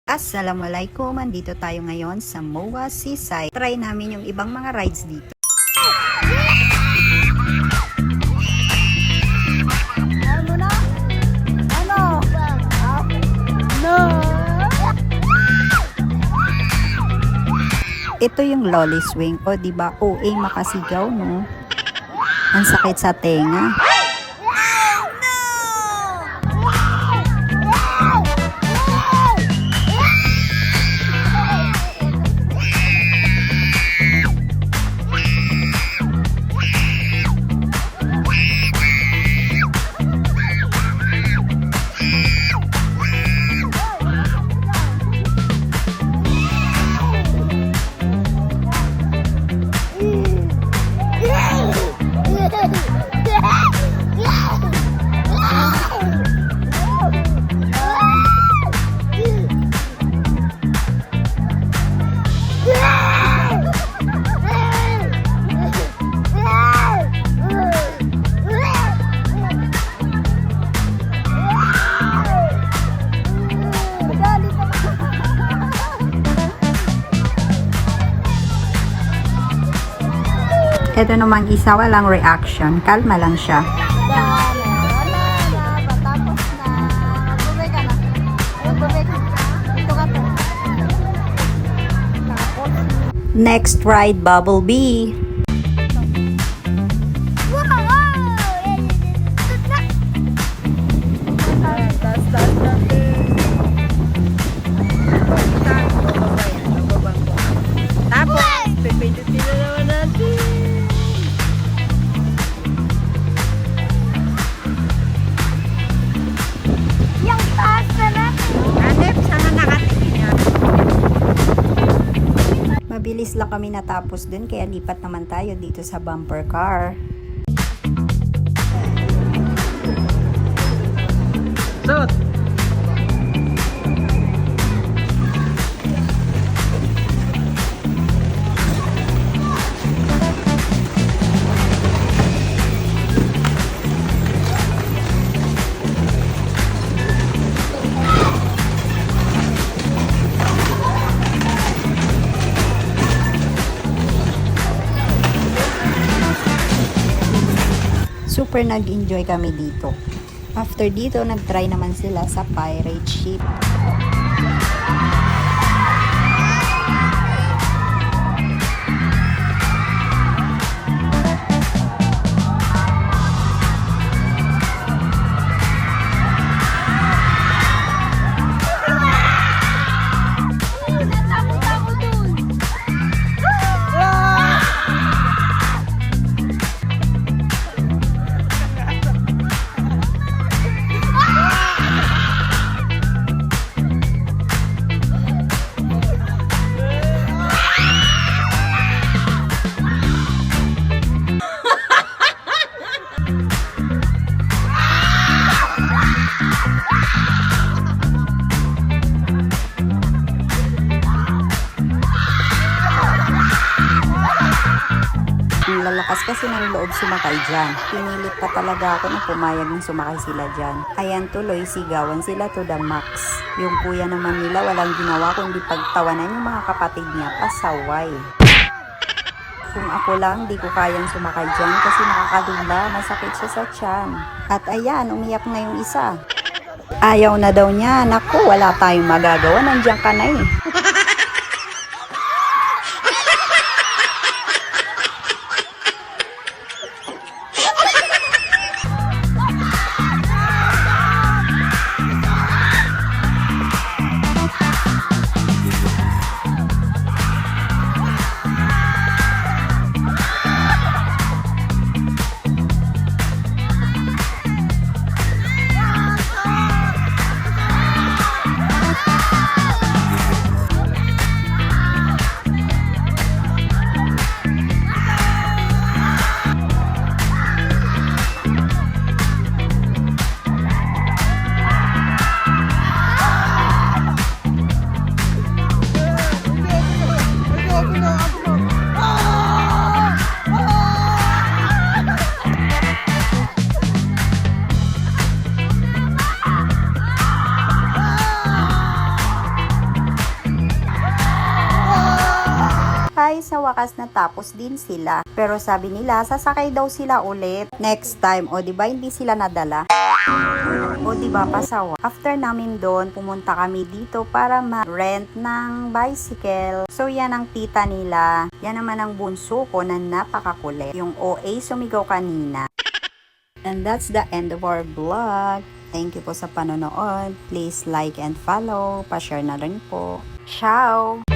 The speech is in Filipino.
Assalamualaikum, andito tayo ngayon sa MOA Seaside. Try namin yung ibang mga rides dito. Ito yung lolly swing. O diba, OA makasigaw, no? Ang sakit sa tenga. Ito namang isa, walang reaction. Kalma lang siya. Next ride, Bubble Bee. Mabilis lang kami natapos dun, kaya lipat naman tayo dito sa bumper car. Sot! Super nag-enjoy kami dito. After dito, nag-try naman sila sa pirate ship. Lalakas kasi ng loob sumakay dyan. Pinilit pa talaga ako na pumayag ng sumakay sila dyan. Ayan tuloy, sigawan sila to the max. Yung kuya naman nila walang ginawa kundi pagtawanan yung mga kapatid niya, pasaway. Kung ako lang, di ko kayang sumakay dyan kasi nakakadula, masakit siya sa tiyan. At ayan, umiyak na yung isa. Ayaw na daw niya. Naku, wala tayong magagawa, nandiyan ka na eh. guys, sa wakas natapos din sila. Pero sabi nila, sasakay daw sila ulit next time. O diba hindi sila nadala? O diba pasawa? After namin doon, pumunta kami dito para ma-rent ng bicycle. So yan ang tita nila. Yan naman ang bunso ko na napakakulit. Yung OA sumigaw kanina. And that's the end of our vlog. Thank you po sa panonood. Please like and follow. Pa-share na rin po. Ciao!